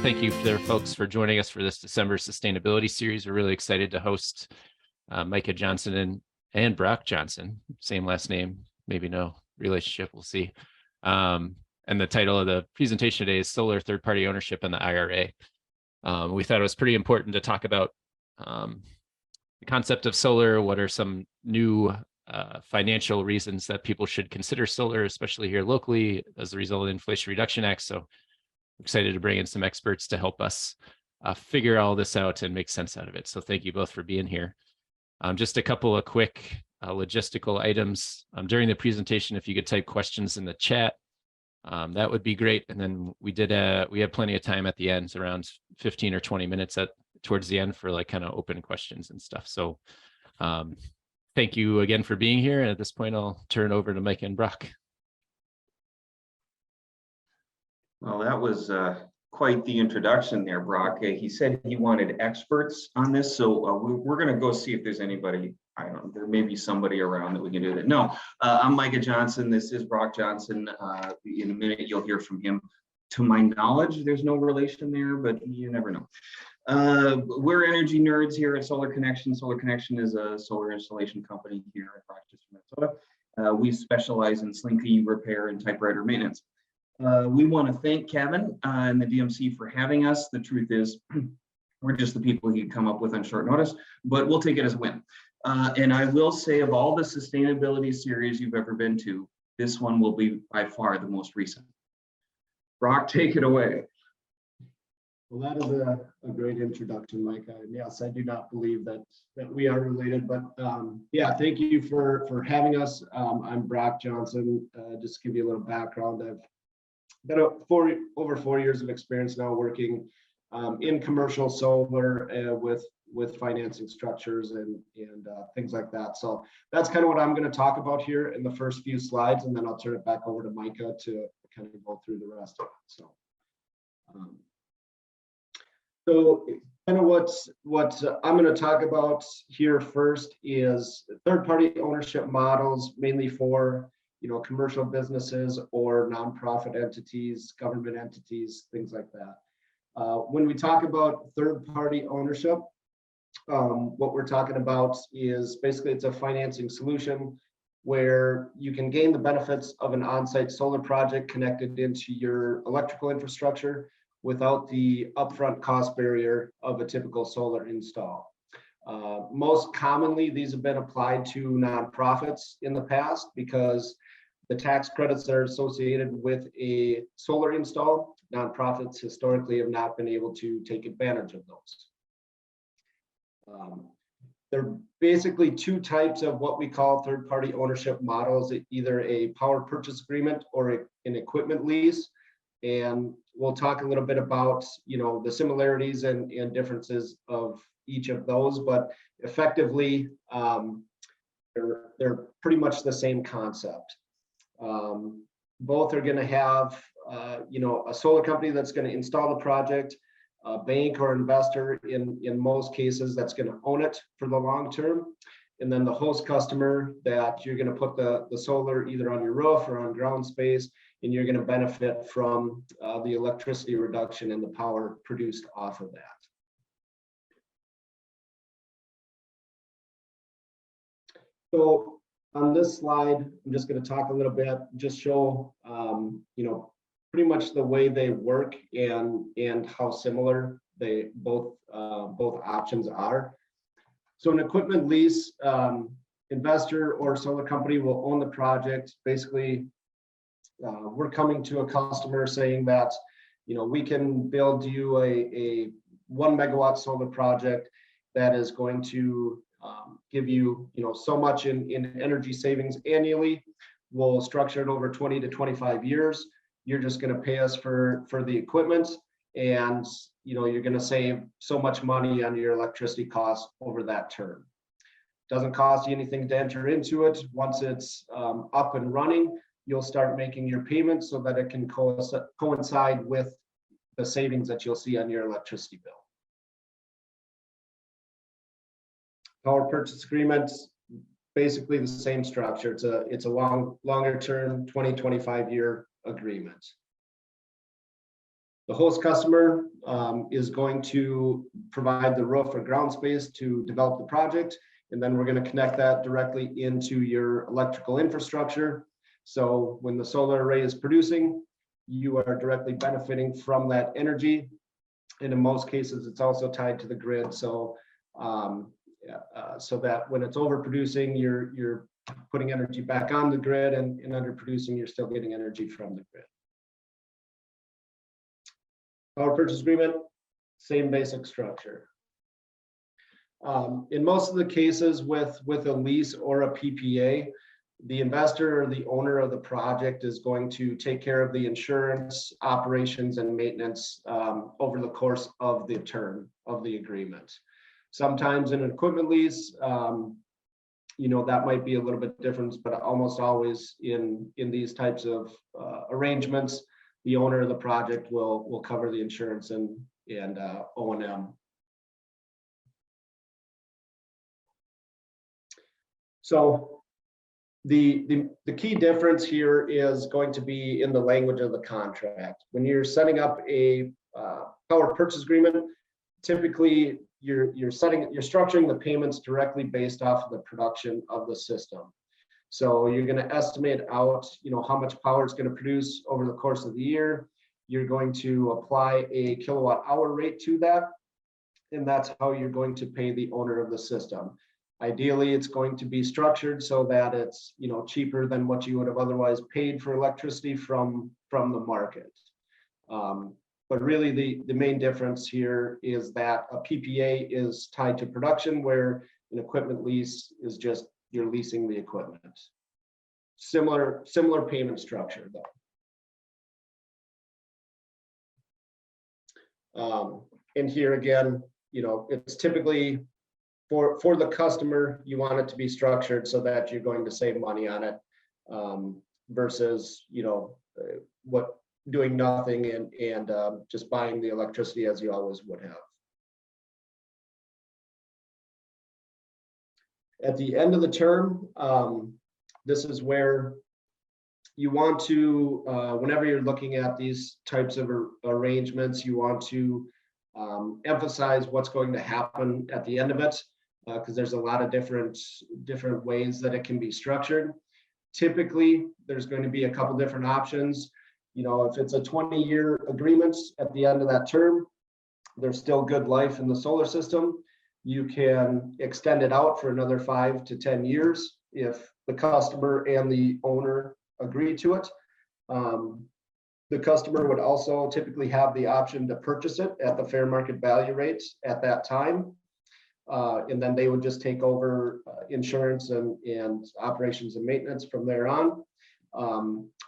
thank you there, folks, for joining us for this December sustainability series. We're really excited to host Micah Johnson and Brock Johnson, same last name, maybe no relationship, we'll see. And the title of the presentation today is Solar Third-Party Ownership and the IRA. We thought it was pretty important to talk about the concept of solar. What are some new financial reasons that people should consider solar, especially here locally as a result of the Inflation Reduction Act? So excited to bring in some experts to help us figure all this out and make sense out of it. So thank you both for being here. Just a couple of quick logistical items. During the presentation, if you could type questions in the chat, that would be great. And then we have plenty of time at the end, around 15 or 20 minutes towards the end for like kind of open questions and stuff. So thank you again for being here. And at this point, I'll turn it over to Mike and Brock. Well, that was quite the introduction there, Brock. He said he wanted experts on this, so we're going to go see if there's anybody. I don't know, there may be somebody around that we can do that. No, I'm Micah Johnson. This is Brock Johnson. In a minute, you'll hear from him. To my knowledge, there's no relation there, but you never know. We're energy nerds here at Solar Connection. Solar Connection is a solar installation company here in Rochester, Minnesota. We specialize in slinky repair and typewriter maintenance. We want to thank Kevin and the DMC for having us. The truth is, we're just the people he'd come up with on short notice, but we'll take it as a win. And I will say, of all the sustainability series you've ever been to, this one will be by far the most recent. Brock, take it away. Well, that is a great introduction, Micah. And yes, I do not believe that we are related, but yeah, thank you for having us. I'm Brock Johnson. Just to give you a little background, I've got over 4 years of experience now working in commercial solar with financing structures and things like that. So that's kind of what I'm going to talk about here in the first few slides, and then I'll turn it back over to Micah to kind of go through the rest of it. So kind of what I'm going to talk about here first is third-party ownership models, mainly for commercial businesses or nonprofit entities, government entities, things like that. When we talk about third-party ownership, what we're talking about is basically it's a financing solution where you can gain the benefits of an on-site solar project connected into your electrical infrastructure without the upfront cost barrier of a typical solar install. Most commonly, these have been applied to nonprofits in the past because the tax credits that are associated with a solar install, nonprofits historically have not been able to take advantage of those. There are basically two types of what we call third-party ownership models, either a power purchase agreement or an equipment lease. And we'll talk a little bit about the similarities and differences of each of those, but effectively they're pretty much the same concept. Both are going to have a solar company that's going to install the project, a bank or investor in most cases that's going to own it for the long term, and then the host customer that you're going to put the solar either on your roof or on ground space, and you're going to benefit from the electricity reduction and the power produced off of that. So on this slide, I'm just going to talk a little bit, just show pretty much the way they work and how similar they both options are. So an equipment lease, investor or solar company will own the project. Basically, we're coming to a customer saying that we can build you a 1 megawatt solar project that is going to give you so much in energy savings annually. We'll structure it over 20 to 25 years. You're just going to pay us for the equipment, and you're going to save so much money on your electricity costs over that term. Doesn't cost you anything to enter into it. Once it's up and running, you'll start making your payments so that it can coincide with the savings that you'll see on your electricity bill. Power purchase agreements, basically the same structure. It's a longer term, 20-25 year agreement. The host customer is going to provide the roof or ground space to develop the project. And then we're going to connect that directly into your electrical infrastructure. So when the solar array is producing, you are directly benefiting from that energy. And in most cases, it's also tied to the grid. So so that when it's overproducing, you're putting energy back on the grid, and underproducing, you're still getting energy from the grid. Power purchase agreement, same basic structure. In most of the cases with a lease or a PPA, the investor or the owner of the project is going to take care of the insurance, operations, and maintenance over the course of the term of the agreement. Sometimes in an equipment lease, that might be a little bit different, but almost always in these types of arrangements, the owner of the project will cover the insurance and O&M. So the key difference here is going to be in the language of the contract. When you're setting up a power purchase agreement, typically you're structuring the payments directly based off of the production of the system. So you're going to estimate out, how much power it's going to produce over the course of the year. You're going to apply a kilowatt hour rate to that, and that's how you're going to pay the owner of the system. Ideally, it's going to be structured so that it's cheaper than what you would have otherwise paid for electricity from the market. But really, the main difference here is that a PPA is tied to production, where an equipment lease is just you're leasing the equipment. Similar payment structure though. And here again, it's typically for the customer, you want it to be structured so that you're going to save money on it, versus what doing nothing and just buying the electricity as you always would have. At the end of the term, this is where you want to, whenever you're looking at these types of arrangements, you want to emphasize what's going to happen at the end of it, because there's a lot of different ways that it can be structured. Typically, there's going to be a couple different options. If it's a 20-year agreement, at the end of that term, there's still good life in the solar system. You can extend it out for another 5 to 10 years if the customer and the owner agree to it. The customer would also typically have the option to purchase it at the fair market value rates at that time. And then they would just take over insurance and operations and maintenance from there on.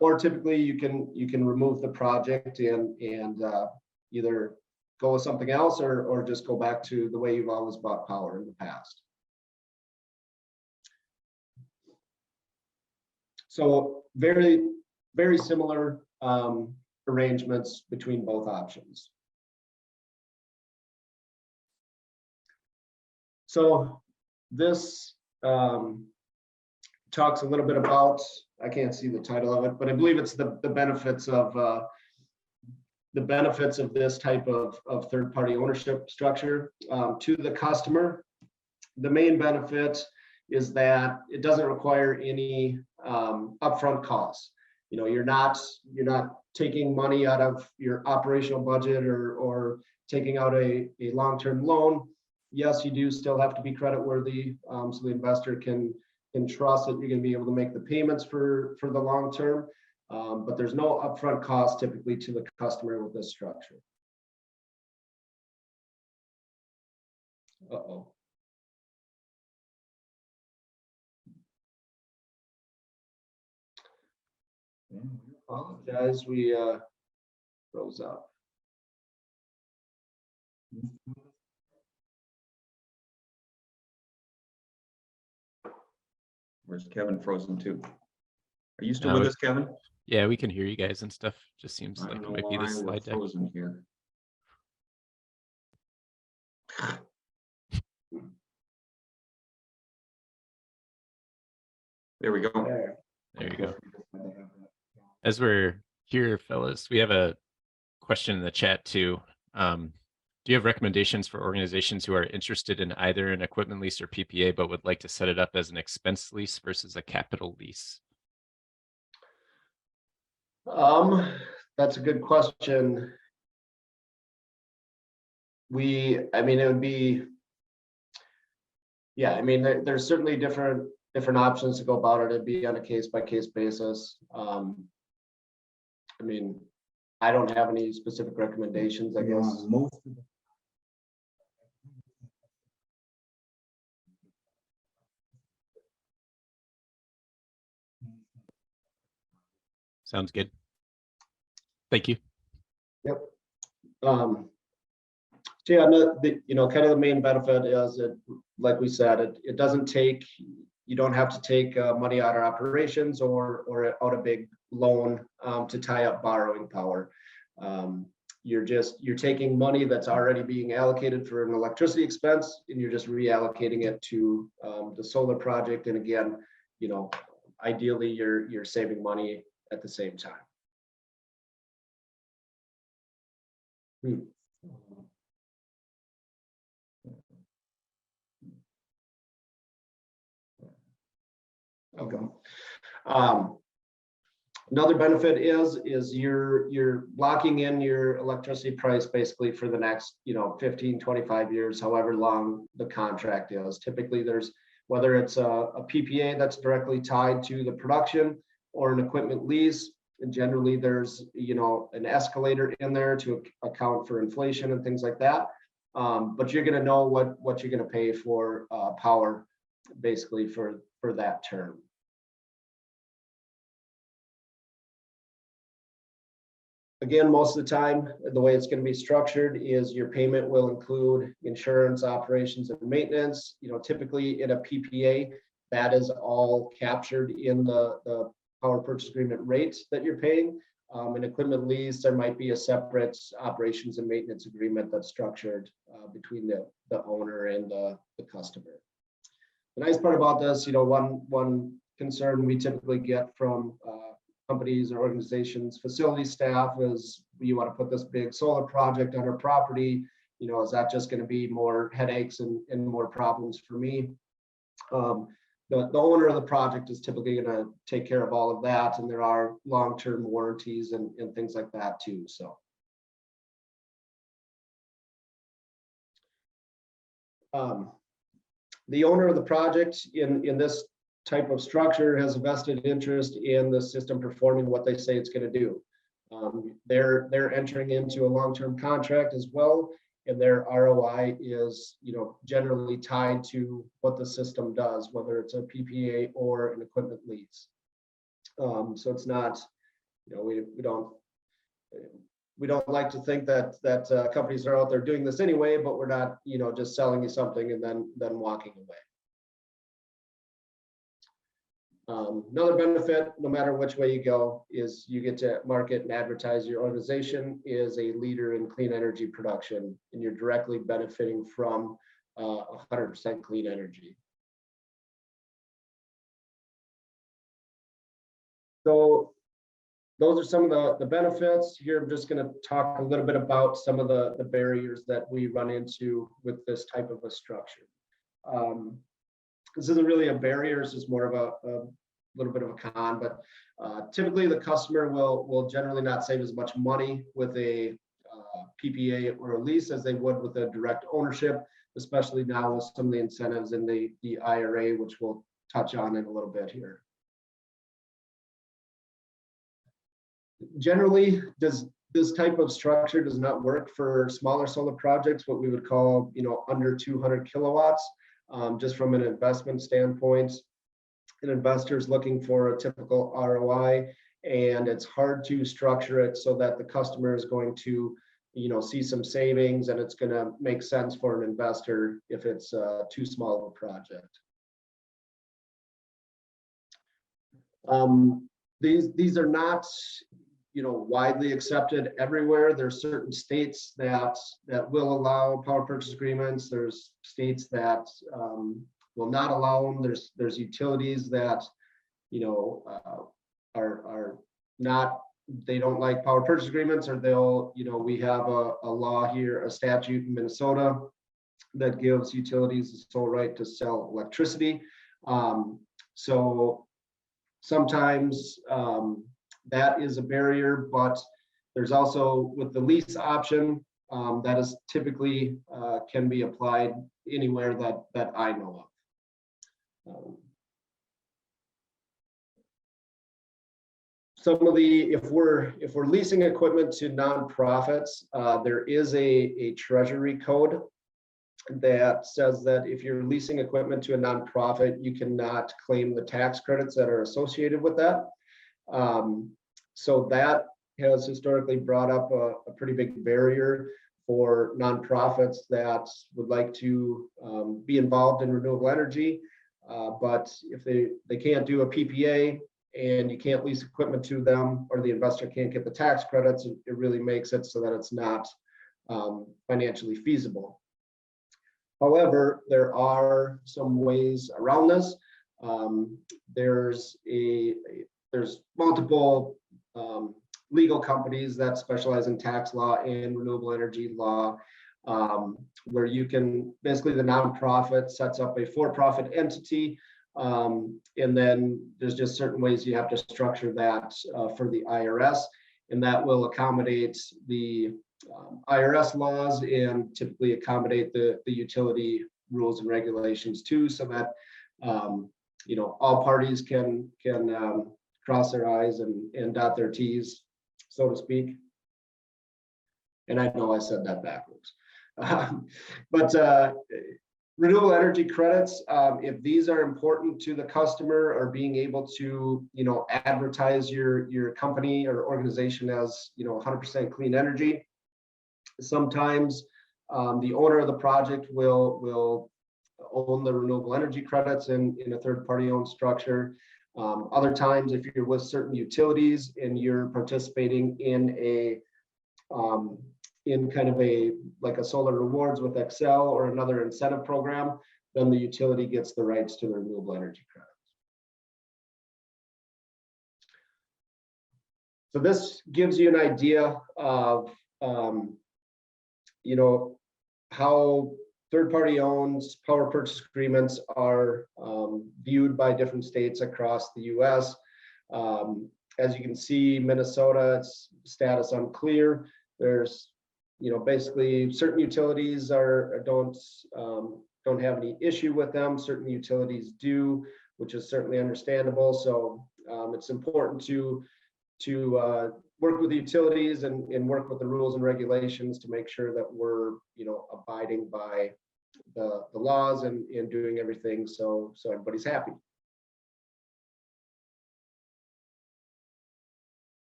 Or typically you can remove the project and either go with something else or just go back to the way you've always bought power in the past. So very, very similar arrangements between both options. So this talks a little bit about, I can't see the title of it, but I believe it's the benefits of this type of third-party ownership structure to the customer. The main benefit is that it doesn't require any upfront costs. You're not taking money out of your operational budget or taking out a long-term loan. Yes, you do still have to be creditworthy, so the investor can trust that you're going to be able to make the payments for the long term. But there's no upfront cost typically to the customer with this structure. Uh-oh. Apologize, we froze up. Where's Kevin frozen too? Are you still with us, Kevin? Yeah, we can hear you guys and stuff. Just seems like it might be the slide deck. Frozen here. There we go. There you go. As we're here, fellas, we have a question in the chat too. Do you have recommendations for organizations who are interested in either an equipment lease or PPA, but would like to set it up as an expense lease versus a capital lease? That's a good question. I mean, it would be, yeah, I mean, there's certainly different options to go about it. It'd be on a case by case basis. I mean, I don't have any specific recommendations, I guess. Most of the Sounds good. Thank you. Yep. So yeah, kind of the main benefit is it, like we said, it doesn't take, you don't have to take money out of operations or out a big loan to tie up borrowing power. You're taking money that's already being allocated for an electricity expense, and you're just reallocating it to the solar project. And again, ideally you're saving money at the same time. Okay. Another benefit is you're locking in your electricity price basically for the next 15, 25 years, however long the contract is. Typically there's, whether it's a PPA that's directly tied to the production or an equipment lease, and generally there's an escalator in there to account for inflation and things like that. But you're going to know what you're going to pay for power basically for that term. Again, most of the time, the way it's going to be structured is your payment will include insurance, operations, and maintenance. Typically in a PPA, that is all captured in the power purchase agreement rates that you're paying. An equipment lease, there might be a separate operations and maintenance agreement that's structured between the owner and the customer. The nice part about this, one concern we typically get from companies or organizations, facility staff, is you want to put this big solar project on our property, is that just going to be more headaches and more problems for me? The owner of the project is typically going to take care of all of that, and there are long-term warranties and things like that too. So the owner of the project in this type of structure has a vested interest in the system performing what they say it's going to do. They're entering into a long-term contract as well, and their ROI is generally tied to what the system does, whether it's a PPA or an equipment lease. So it's not, we don't like to think that companies are out there doing this anyway, but we're not just selling you something and then walking away. Another benefit, no matter which way you go, is you get to market and advertise your organization is a leader in clean energy production, and you're directly benefiting from 100% clean energy. So those are some of the benefits. Here I'm just going to talk a little bit about some of the barriers that we run into with this type of a structure. This isn't really a barrier, it's just more of a little bit of a con, but typically the customer will generally not save as much money with a PPA or a lease as they would with a direct ownership, especially now with some of the incentives in the IRA, which we'll touch on in a little bit here. Generally, this type of structure does not work for smaller solar projects, what we would call under 200 kilowatts. Just from an investment standpoint, an investor is looking for a typical ROI, and it's hard to structure it so that the customer is going to see some savings, and it's going to make sense for an investor if it's too small of a project. These are not widely accepted everywhere. There's certain states that will allow power purchase agreements. There's states that will not allow them. There's utilities that are not they don't like power purchase agreements, or they'll, we have a law here, a statute in Minnesota that gives utilities the sole right to sell electricity. So sometimes that is a barrier, but there's also with the lease option that is typically can be applied anywhere that I know of. Some of the, if we're leasing equipment to nonprofits, there is a treasury code that says that if you're leasing equipment to a nonprofit, you cannot claim the tax credits that are associated with that. So that has historically brought up a pretty big barrier for nonprofits that would like to be involved in renewable energy. But if they can't do a PPA and you can't lease equipment to them, or the investor can't get the tax credits, it really makes it so that it's not financially feasible. However, there are some ways around this. There's multiple legal companies that specialize in tax law and renewable energy law, where you can, basically the nonprofit sets up a for-profit entity, and then there's just certain ways you have to structure that for the IRS, and that will accommodate the IRS laws and typically accommodate the utility rules and regulations too, so that all parties can cross their I's and dot their T's, so to speak. And I know I said that backwards. But renewable energy credits, if these are important to the customer, or being able to advertise your company or organization as 100% clean energy, sometimes the owner of the project will own the renewable energy credits in a third-party owned structure. Other times, if you're with certain utilities and you're participating in kind of like a solar rewards with Excel or another incentive program, then the utility gets the rights to the renewable energy credits. So this gives you an idea of how third-party owned power purchase agreements are viewed by different states across the U.S. As you can see, Minnesota, it's status unclear. There's basically certain utilities don't have any issue with them. Certain utilities do, which is certainly understandable. So it's important to work with the utilities and work with the rules and regulations to make sure that we're abiding by the laws and doing everything so everybody's happy.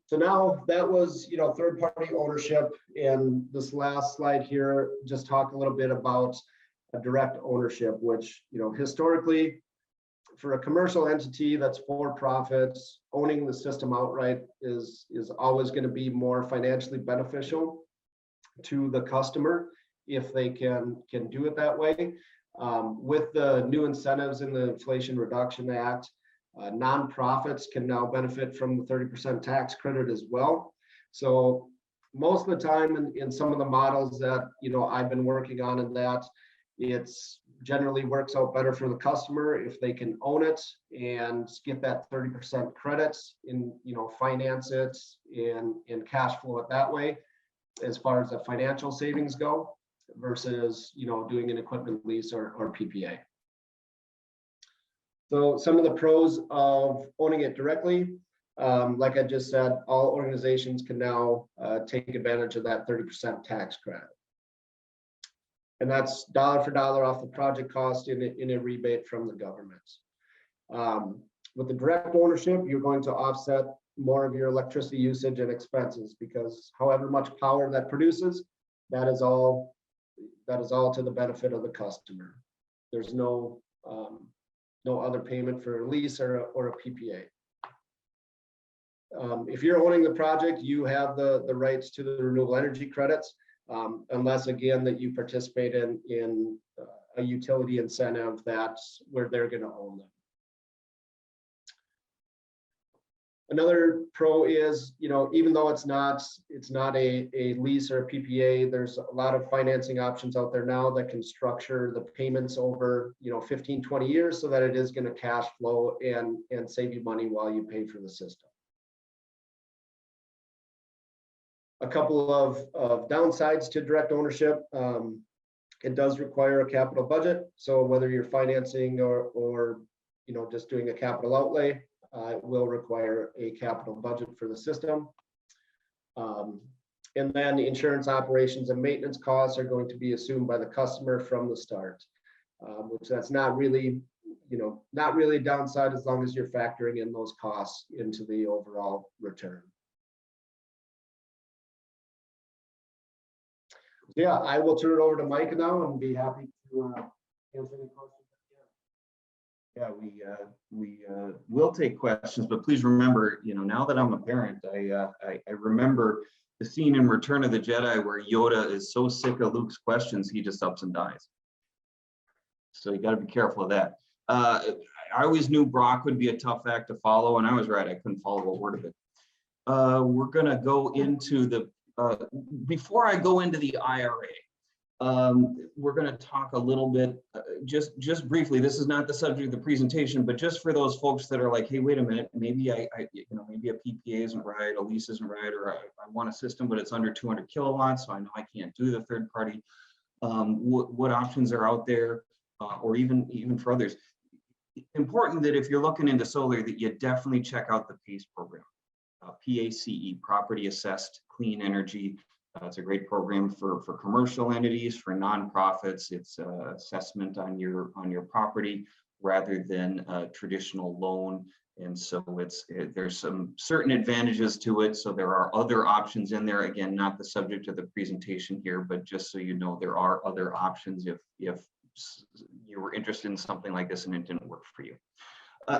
So now that was third-party ownership, and this last slide here just talk a little bit about a direct ownership, which historically, for a commercial entity that's for profit, owning the system outright is always going to be more financially beneficial to the customer if they can do it that way. With the new incentives in the Inflation Reduction Act, nonprofits can now benefit from the 30% tax credit as well. So most of the time in some of the models that I've been working on, in that it's generally works out better for the customer if they can own it and get that 30% credits in finance it and cash flow it that way, as far as the financial savings go, versus doing an equipment lease or PPA. So some of the pros of owning it directly, like I just said, all organizations can now take advantage of that 30% tax credit. And that's dollar for dollar off the project cost in a rebate from the government. With the direct ownership, you're going to offset more of your electricity usage and expenses, because however much power that produces, that is all to the benefit of the customer. There's no other payment for a lease or a PPA. If you're owning the project, you have the rights to the renewable energy credits, unless again that you participate in a utility incentive that's where they're going to own them. Another pro is, even though it's not a lease or a PPA, there's a lot of financing options out there now that can structure the payments over, 15, 20 years so that it is going to cash flow and save you money while you pay for the system. A couple of downsides to direct ownership. It does require a capital budget. So whether you're financing or just doing a capital outlay, it will require a capital budget for the system. And then the insurance operations and maintenance costs are going to be assumed by the customer from the start, which that's not really a downside as long as you're factoring in those costs into the overall return. Yeah, I will turn it over to Micah now and be happy to answer any questions. Yeah, we will take questions, but please remember, now that I'm a parent, I remember the scene in Return of the Jedi where Yoda is so sick of Luke's questions, he just ups and dies. So you got to be careful of that. I always knew Brock would be a tough act to follow, and I was right. I couldn't follow a word of it. We're going to go into the, before I go into the IRA, we're going to talk a little bit, just briefly. This is not the subject of the presentation, but just for those folks that are like, hey, wait a minute, maybe maybe a PPA isn't right, a lease isn't right, or I want a system, but it's under 200 kilowatts, so I know I can't do the third party. What options are out there, or even for others? Important that if you're looking into solar, that you definitely check out the PACE program, PACE, Property Assessed Clean Energy. It's a great program for commercial entities, for nonprofits. It's assessment on your property rather than a traditional loan. And so there's some certain advantages to it. So there are other options in there. Again, not the subject of the presentation here, but just so you know, there are other options if you were interested in something like this and it didn't work for you.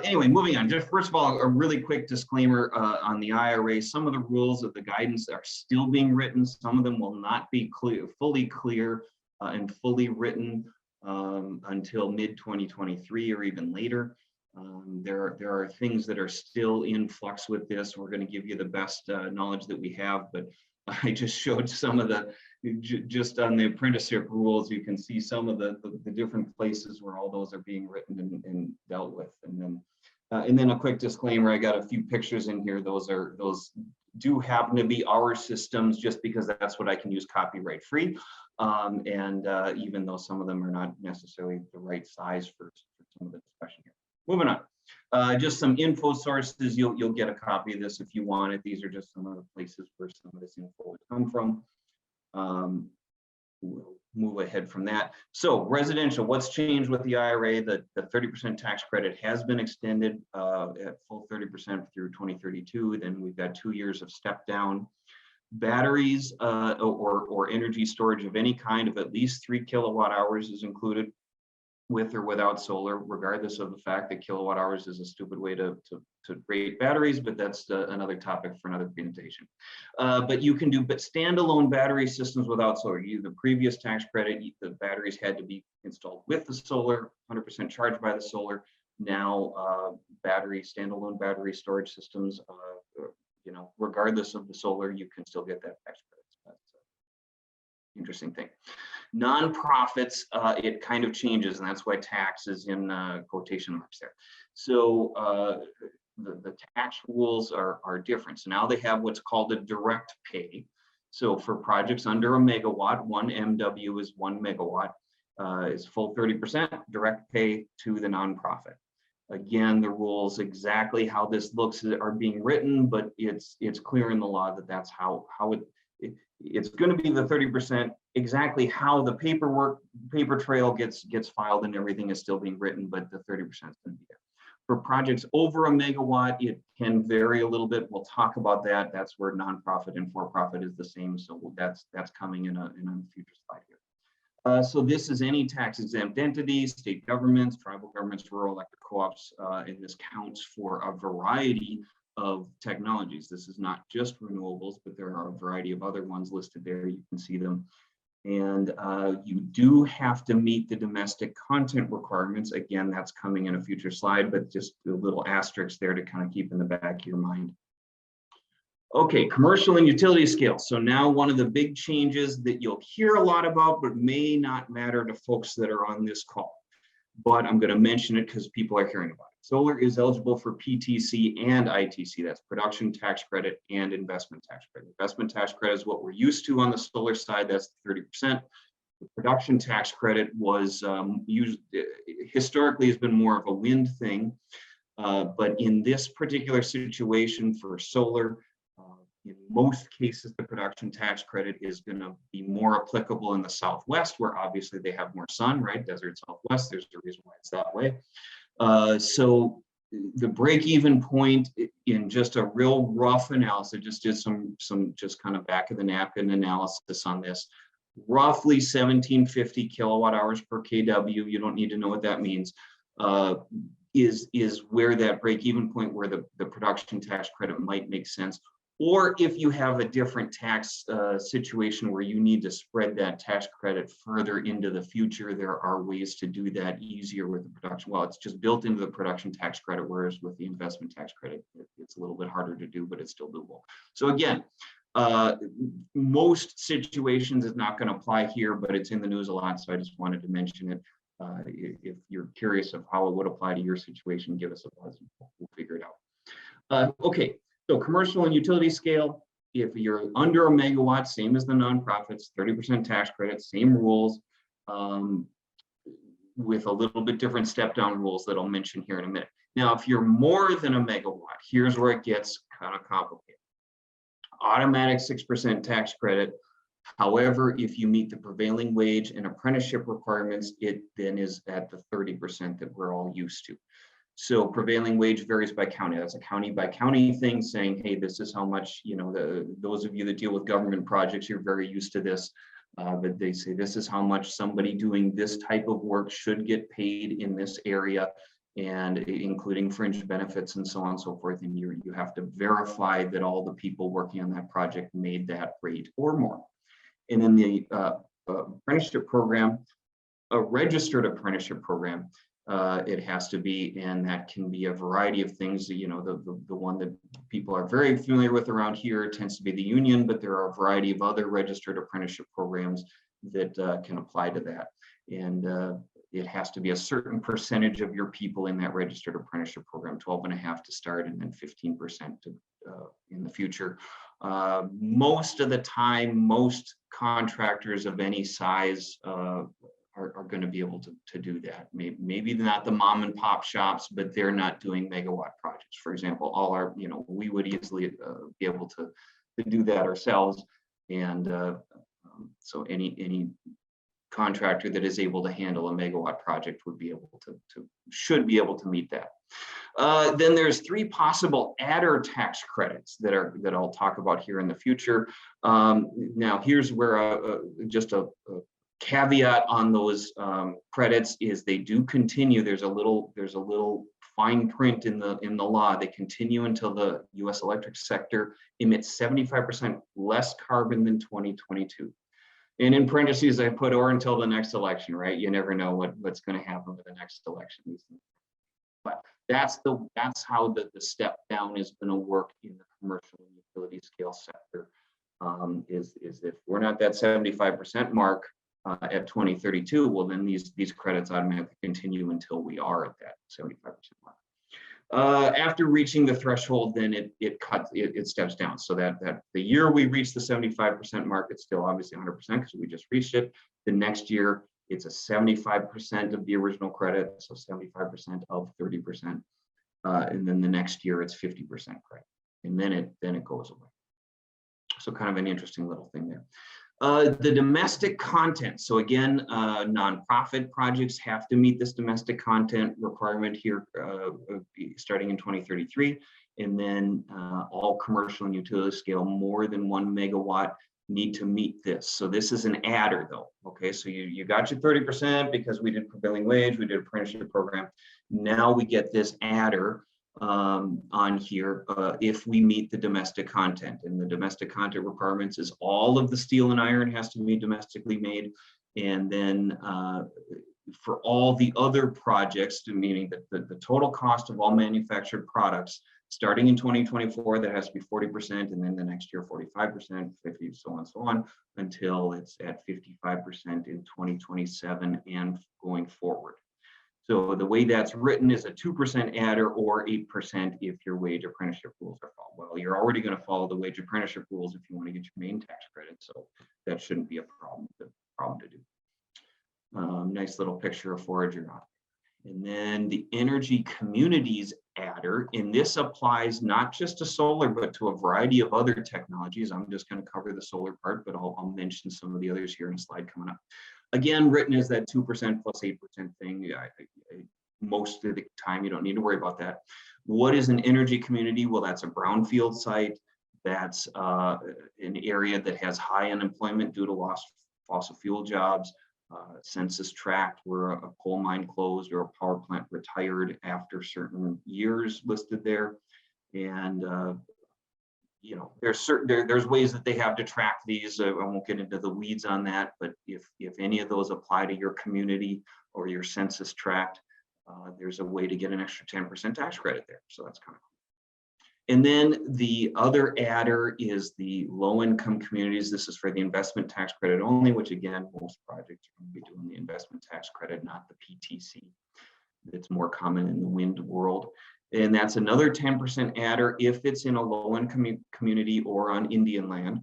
Anyway, moving on. Just first of all, a really quick disclaimer on the IRA. Some of the rules of the guidance are still being written. Some of them will not be fully clear and fully written until mid-2023 or even later. There are things that are still in flux with this. We're going to give you the best knowledge that we have, but I just showed some of the, just on the apprenticeship rules, you can see some of the different places where all those are being written and dealt with. And then a quick disclaimer, I got a few pictures in here. Those do happen to be our systems just because that's what I can use copyright free. Even though some of them are not necessarily the right size for some of the discussion here. Moving on. Just some info sources. You'll get a copy of this if you want it. These are just some of the places where some of this info would come from. We'll move ahead from that. So residential, what's changed with the IRA? The 30% tax credit has been extended at full 30% through 2032. Then we've got 2 years of step down. Batteries or energy storage of any kind of at least 3 kilowatt hours is included, with or without solar, regardless of the fact that kilowatt hours is a stupid way to rate batteries, but that's another topic for another presentation. But you can do standalone battery systems without solar. The previous tax credit, the batteries had to be installed with the solar, 100% charged by the solar. Now, standalone battery storage systems, regardless of the solar, you can still get that tax credit. That's an interesting thing. Nonprofits, it kind of changes, and that's why tax is in quotation marks there. So the tax rules are different. So now they have what's called a direct pay. So for projects under a megawatt, 1 MW is 1 megawatt, is full 30% direct pay to the nonprofit. Again, the rules exactly how this looks are being written, but it's clear in the law that that's how it's going to be the 30%. Exactly how the paper trail gets filed and everything is still being written, but the 30% is going to be there. For projects over a megawatt, it can vary a little bit. We'll talk about that. That's where nonprofit and for-profit is the same. So that's coming in a future slide here. So this is any tax exempt entities, state governments, tribal governments, rural electric co-ops, and this counts for a variety of technologies. This is not just renewables, but there are a variety of other ones listed there. You can see them. And you do have to meet the domestic content requirements. Again, that's coming in a future slide, but just a little asterisk there to kind of keep in the back of your mind. Okay, commercial and utility scale. So now one of the big changes that you'll hear a lot about, but may not matter to folks that are on this call. But I'm going to mention it because people are hearing about it. Solar is eligible for PTC and ITC. That's production tax credit and investment tax credit. Investment tax credit is what we're used to on the solar side. That's 30%. The production tax credit was used historically has been more of a wind thing. But in this particular situation for solar, in most cases, the production tax credit is going to be more applicable in the Southwest, where obviously they have more sun, right? Desert Southwest, there's a reason why it's that way. So the break-even point in just a real rough analysis, just did some just kind of back of the napkin analysis on this, roughly 1750 kilowatt hours per kW. You don't need to know what that means. Is where that break-even point where the production tax credit might make sense. Or if you have a different tax situation where you need to spread that tax credit further into the future, there are ways to do that easier with the production. Well, it's just built into the production tax credit, whereas with the investment tax credit, it's a little bit harder to do, but it's still doable. So again, most situations is not going to apply here, but it's in the news a lot, so I just wanted to mention it. If you're curious of how it would apply to your situation, give us a buzz. We'll figure it out. Okay. So commercial and utility scale, if you're under a megawatt, same as the nonprofits, 30% tax credit, same rules, with a little bit different step down rules that I'll mention here in a minute. Now, if you're more than a megawatt, here's where it gets kind of complicated. Automatic 6% tax credit. However, if you meet the prevailing wage and apprenticeship requirements, it then is at the 30% that we're all used to. So prevailing wage varies by county. That's a county by county thing saying, hey, this is how much, you know, those of you that deal with government projects, you're very used to this. But they say this is how much somebody doing this type of work should get paid in this area, and including fringe benefits and so on and so forth. And you have to verify that all the people working on that project made that rate or more. And in the apprenticeship program, a registered apprenticeship program, it has to be, and that can be a variety of things. You know, the one that people are very familiar with around here tends to be the union, but there are a variety of other registered apprenticeship programs that can apply to that. And it has to be a certain percentage of your people in that registered apprenticeship program, 12.5 to start, and then 15% in the future. Most of the time, most contractors of any size are going to be able to do that. Maybe not the mom and pop shops, but they're not doing megawatt projects. For example, all our, you know, we would easily be able to do that ourselves. And so any contractor that is able to handle a megawatt project would be able should be able to meet that. Then there's 3 possible adder tax credits that I'll talk about here in the future. Now here's where just a caveat on those credits is they do continue. There's a little fine print in the law. They continue until the U.S. electric sector emits 75% less carbon than 2022. And in parentheses, I put or until the next election, right? You never know what's going to happen with the next election. But that's how the step down is going to work in the commercial and utility scale sector. Is if we're not that 75% mark at 2032, well, then these credits automatically continue until we are at that 75% mark. After reaching the threshold, then it steps down. So that the year we reach the 75% mark, it's still obviously 100% because we just reached it. The next year, it's a 75% of the original credit, so 75% of 30%. And then the next year, it's 50% credit, and then it goes away. So kind of an interesting little thing there. The domestic content. So again, nonprofit projects have to meet this domestic content requirement here starting in 2033. And then all commercial and utility scale more than 1 megawatt need to meet this. So this is an adder though. Okay, so you got your 30% because we did prevailing wage, we did apprenticeship program. Now we get this adder on here if we meet the domestic content. And the domestic content requirements is all of the steel and iron has to be domestically made. And then for all the other projects, meaning that the total cost of all manufactured products, starting in 2024, that has to be 40%, and then the next year 45%, 50, so on, until it's at 55% in 2027 and going forward. So the way that's written is a 2% adder or 8% if your wage apprenticeship rules are followed. Well, you're already going to follow the wage apprenticeship rules if you want to get your main tax credit, so that shouldn't be a problem to do. Nice little picture of forager. And then the energy communities adder, and this applies not just to solar, but to a variety of other technologies. I'm just going to cover the solar part, but I'll mention some of the others here in a slide coming up. Again, written as that 2% plus 8% thing. Most of the time, you don't need to worry about that. What is an energy community? Well, that's a brownfield site. That's an area that has high unemployment due to lost fossil fuel jobs. Census tract where a coal mine closed or a power plant retired after certain years listed there. And you know, there's ways that they have to track these. I won't get into the weeds on that, but if any of those apply to your community or your census tract, there's a way to get an extra 10% tax credit there. So that's kind of cool. And then the other adder is the low-income communities. This is for the investment tax credit only, which again, most projects are going to be doing the investment tax credit, not the PTC. It's more common in the wind world. And that's another 10% adder if it's in a low-income community or on Indian land.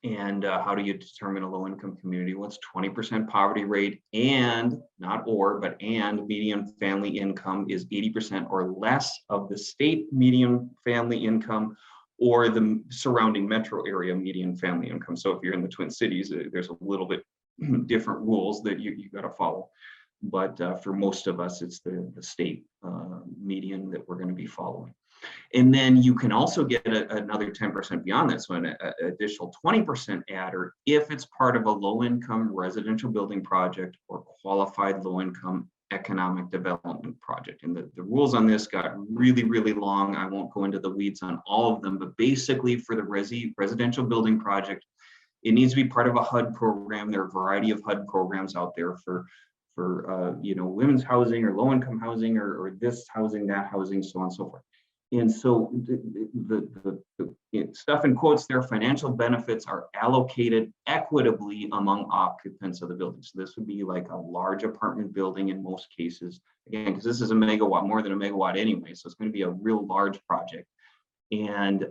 And how do you determine a low-income community? Well, it's 20% poverty rate and not or, but and median family income is 80% or less of the state median family income or the surrounding metro area median family income. So if you're in the Twin Cities, there's a little bit different rules that you got to follow. But for most of us, it's the state median that we're going to be following. And then you can also get another 10% beyond that, so an additional 20% adder if it's part of a low-income residential building project or qualified low-income economic development project. And the rules on this got really, really long. I won't go into the weeds on all of them, but basically for the residential building project, it needs to be part of a HUD program. There are a variety of HUD programs out there for you know, women's housing or low-income housing or this housing, that housing, so on and so forth. And so the stuff in quotes there, financial benefits are allocated equitably among occupants of the building. So this would be like a large apartment building in most cases, again, because this is a megawatt, more than a megawatt anyway. So it's going to be a real large project. And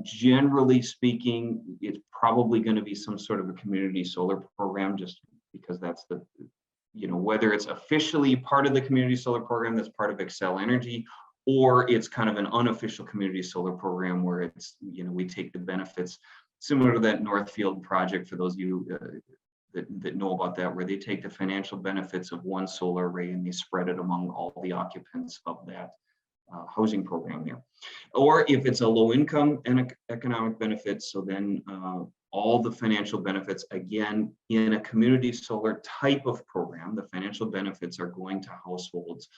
generally speaking, it's probably going to be some sort of a community solar program, just because that's the, you know, whether it's officially part of the community solar program that's part of Excel Energy, or it's kind of an unofficial community solar program where it's, you know, we take the benefits similar to that Northfield project for those of you that know about that, where they take the financial benefits of one solar array and they spread it among all the occupants of that housing program there. Or if it's a low income and economic benefits, so then all the financial benefits, again, in a community solar type of program, the financial benefits are going to households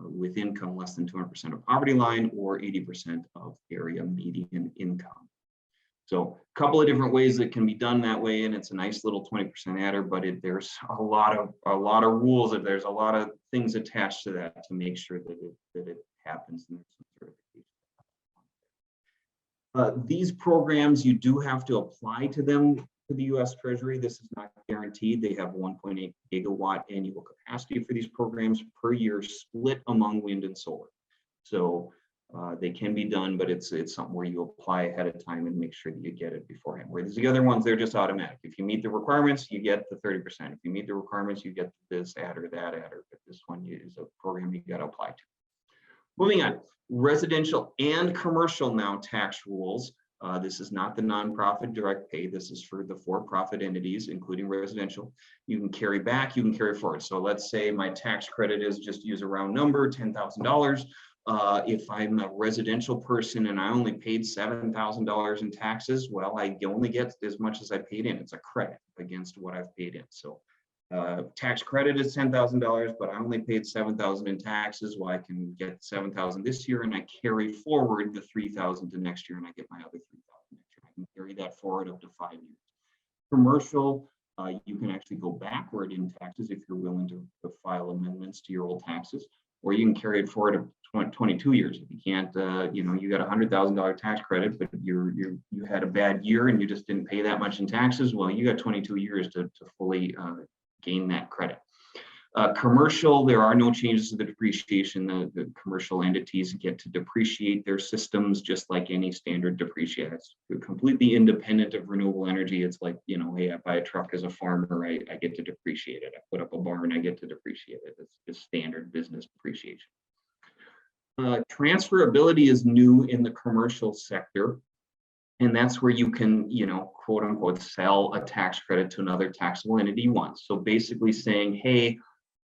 with income less than 200% of poverty line or 80% of area median income. So a couple of different ways that can be done that way, and it's a nice little 20% adder, but there's a lot of rules, and there's a lot of things attached to that to make sure that it happens. And there's some certification. These programs, you do have to apply to them to the U.S. Treasury. This is not guaranteed. They have 1.8 gigawatt annual capacity for these programs per year, split among wind and solar. So they can be done, but it's something where you apply ahead of time and make sure that you get it beforehand. Whereas the other ones, they're just automatic. If you meet the requirements, you get the 30%. If you meet the requirements, you get this adder, that adder. But this one is a program you got to apply to. Moving on, residential and commercial now tax rules. This is not the nonprofit direct pay. This is for the for-profit entities, including residential. You can carry back, you can carry forward. So let's say my tax credit is, just use a round number, $10,000. If I'm a residential person and I only paid $7,000 in taxes, well, I only get as much as I paid in. It's a credit against what I've paid in. So Tax credit is $10,000, but I only paid $7,000 in taxes. Well, I can get $7,000 this year, and I carry forward the $3,000 to next year, and I get my other $3,000 next year. I can carry that forward up to 5 years. Commercial, you can actually go backward in taxes if you're willing to file amendments to your old taxes, or you can carry it forward to 22 years. If you can't, you got $100,000 tax credit, but you had a bad year and you just didn't pay that much in taxes. Well, you got 22 years to fully gain that credit. Commercial, there are no changes to the depreciation. The commercial entities get to depreciate their systems just like any standard depreciation. It's completely independent of renewable energy. It's like, hey, I buy a truck as a farmer, I get to depreciate it. I put up a barn, I get to depreciate it. It's just standard business depreciation. Transferability is new in the commercial sector. And that's where you can, quote unquote, sell a tax credit to another taxable entity once. So basically saying, hey,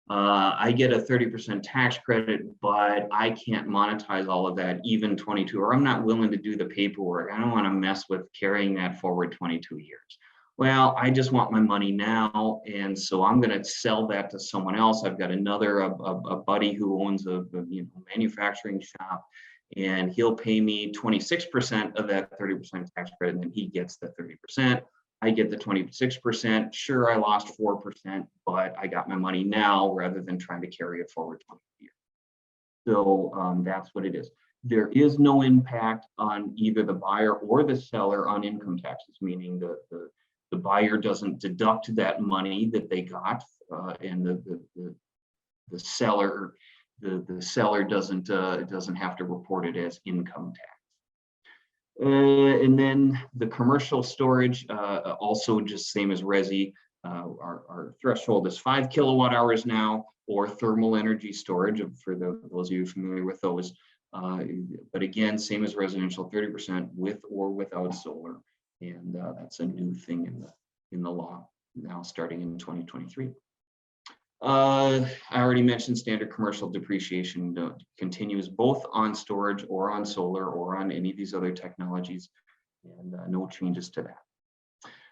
I get a 30% tax credit, but I can't monetize all of that, even 22, or I'm not willing to do the paperwork. I don't want to mess with carrying that forward 22 years. Well, I just want my money now. And so I'm going to sell that to someone else. I've got a buddy who owns a manufacturing shop, and he'll pay me 26% of that 30% tax credit, and then he gets the 30%. I get the 26%. Sure, I lost 4%, but I got my money now rather than trying to carry it forward 20 years. So that's what it is. There is no impact on either the buyer or the seller on income taxes, meaning the buyer doesn't deduct that money that they got, and the seller doesn't have to report it as income tax. And then the commercial storage, also just same as Resi, our threshold is 5 kilowatt hours now, or thermal energy storage for those of you familiar with those. But again, same as residential, 30% with or without solar, and that's a new thing in the law now starting in 2023. I already mentioned standard commercial depreciation continues both on storage or on solar or on any of these other technologies, and no changes to that.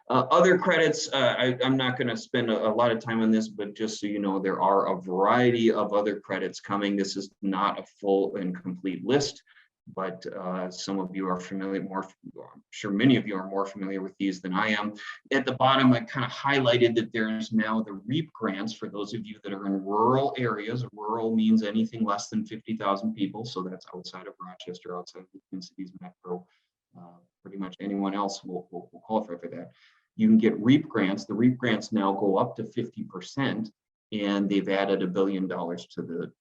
Other credits, I'm not going to spend a lot of time on this, but just so you know, there are a variety of other credits coming. This is not a full and complete list, but some of you are familiar, I'm sure many of you are more familiar with these than I am. At the bottom, I kind of highlighted that there's now the REAP grants for those of you that are in rural areas. Rural means anything less than 50,000 people, so that's outside of Rochester, outside of the Twin Cities metro. Pretty much anyone else will qualify for that. You can get REAP grants. The REAP grants now go up to 50%, and they've added $1 billion to the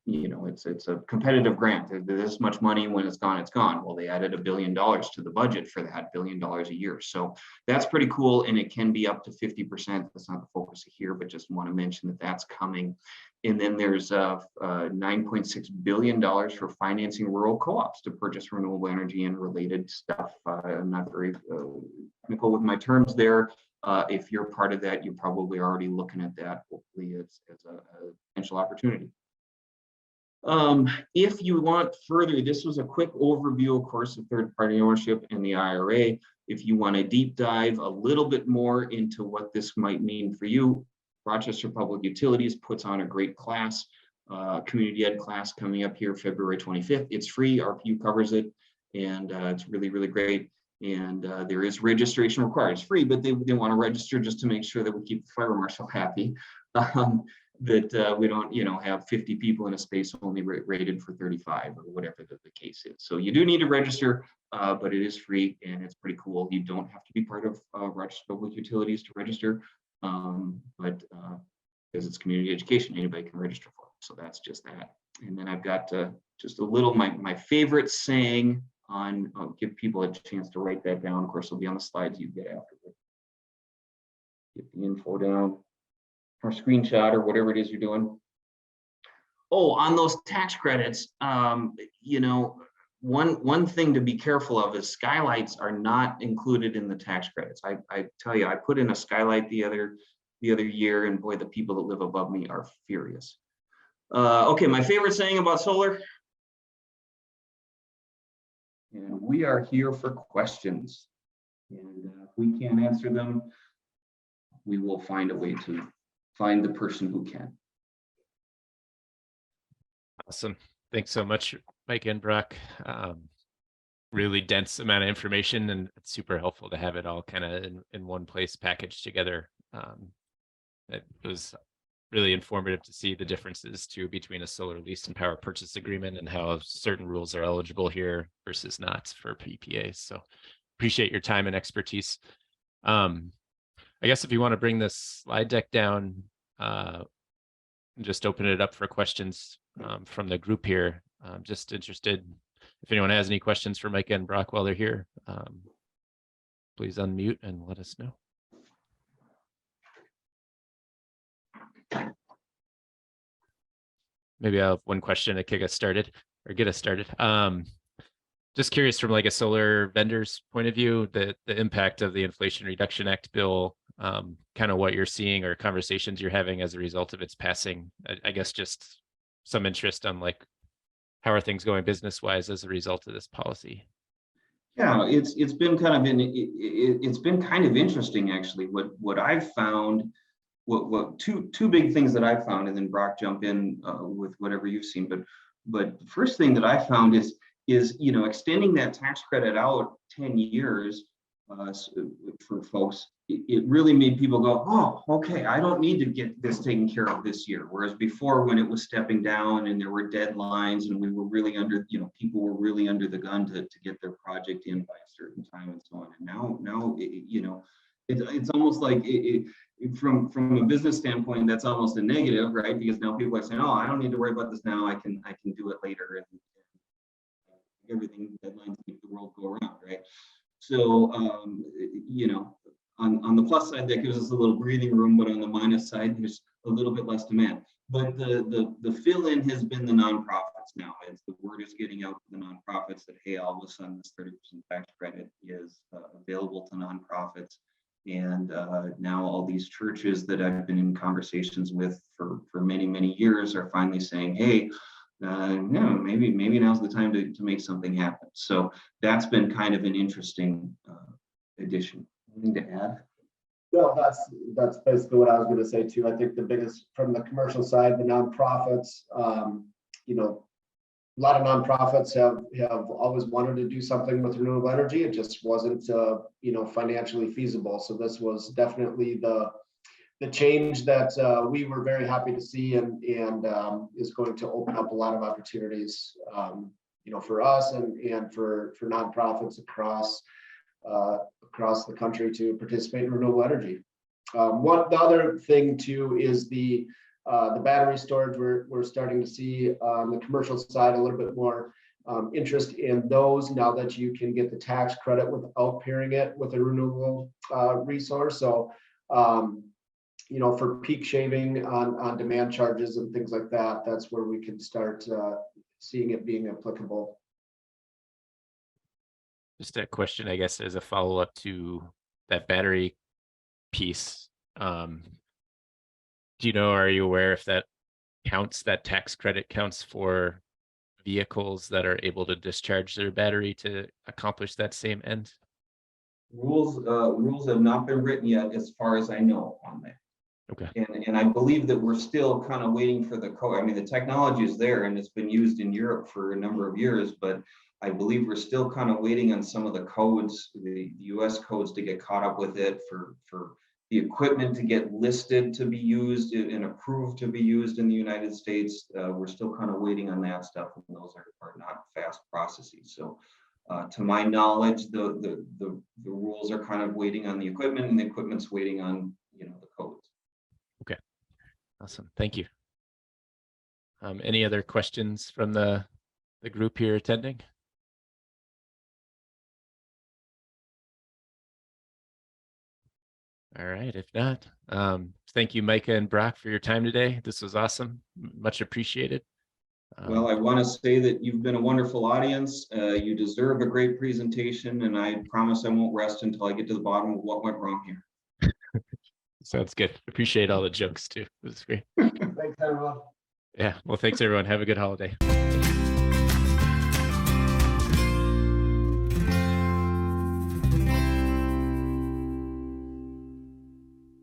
it's a competitive grant. There's this much money. When it's gone, it's gone. Well, they added $1 billion to the budget for that, $1 billion a year. So that's pretty cool, and it can be up to 50%. That's not the focus here, but just want to mention that that's coming. And then there's $9.6 billion for financing rural co-ops to purchase renewable energy and related stuff. I'm not very technical with my terms there. If you're part of that, you're probably already looking at that, hopefully as a potential opportunity. If you want further, this was a quick overview, of course, of third-party ownership and the IRA. If you want to deep dive a little bit more into what this might mean for you, Rochester Public Utilities puts on a great class, community ed class coming up here February 25th. It's free, RPU covers it, and it's really, really great. And there is registration required. It's free, but they want to register just to make sure that we keep the fire marshal happy. That we don't, have 50 people in a space only rated for 35 or whatever the case is. So you do need to register, but it is free and it's pretty cool. You don't have to be part of Rochester Public Utilities to register, but because it's community education, anybody can register for it. So that's just that. And then I've got just a little, my favorite saying on, I'll give people a chance to write that down. Of course, it'll be on the slides you get afterward. Get the info down. Or screenshot or whatever it is you're doing. Oh, on those tax credits, one thing to be careful of is skylights are not included in the tax credits. I tell you, I put in a skylight the other year, and boy, the people that live above me are furious. Okay, my favorite saying about solar. And we are here for questions. And if we can't answer them, we will find a way to find the person who can. Awesome. Thanks so much, Mike and Brock. Really dense amount of information, and it's super helpful to have it all kind of in one place packaged together. It was really informative to see the differences too between a solar lease and power purchase agreement and how certain rules are eligible here versus not for PPAs. So appreciate your time and expertise. I guess if you want to bring this slide deck down, and just open it up for questions from the group here. I'm just interested if anyone has any questions for Micah and Brock while they're here. Please unmute and let us know. Maybe I have one question to kick us started or get us started. Just curious from like a solar vendor's point of view, the impact of the Inflation Reduction Act bill, kind of what you're seeing or conversations you're having as a result of its passing. I guess just some interest on like how are things going business wise as a result of this policy. Yeah, it's been kind of it's been kind of interesting actually. What I've found, what two big things that I've found, and then Brock jump in with whatever you've seen. But the first thing that I found is extending that tax credit out 10 years for folks. It really made people go, oh, okay, I don't need to get this taken care of this year. Whereas before, when it was stepping down and there were deadlines and we were really under, people were really under the gun to get their project in by a certain time and so on. And now it's almost like from a business standpoint, that's almost a negative, right? Because now people are saying, oh, I don't need to worry about this now. I can do it later, and everything deadlines make the world go around, right? So on the plus side, that gives us a little breathing room, but on the minus side, there's a little bit less demand. But the fill-in has been the nonprofits now. As the word is getting out to the nonprofits that, hey, all of a sudden this 30% tax credit is available to nonprofits. And now all these churches that I've been in conversations with for many, many years are finally saying, hey, maybe now's the time to make something happen. So that's been kind of an interesting addition. Anything to add? No, that's basically what I was going to say too. I think the biggest from the commercial side, the nonprofits, a lot of nonprofits have always wanted to do something with renewable energy. It just wasn't financially feasible. So this was definitely the change that we were very happy to see, and is going to open up a lot of opportunities, for us and for nonprofits across the country to participate in renewable energy. The other thing too is the battery storage. We're starting to see on the commercial side a little bit more interest in those now that you can get the tax credit without pairing it with a renewable resource. So for peak shaving on demand charges and things like that, that's where we can start seeing it being applicable. Just a question, I guess, as a follow-up to that battery piece. Are you aware if that tax credit counts for vehicles that are able to discharge their battery to accomplish that same end? Rules have not been written yet, as far as I know, on that. Okay. And I believe that we're still kind of waiting for the code. I mean, the technology is there and it's been used in Europe for a number of years, but I believe we're still kind of waiting on some of the codes, the US codes, to get caught up with it for the equipment to get listed to be used and approved to be used in the United States. We're still kind of waiting on that stuff, and those are not fast processes. So to my knowledge, the rules are kind of waiting on the equipment, and the equipment's waiting on the codes. Okay, awesome, thank you. Any other questions from the group here attending? All right, if not, thank you, Micah and Brock, for your time today. This was awesome, much appreciated. Well, I want to say that you've been a wonderful audience. You deserve a great presentation, and I promise I won't rest until I get to the bottom of what went wrong here. Sounds good. Appreciate all the jokes too. It was great. Thanks, everyone. Yeah, well, thanks everyone. Have a good holiday.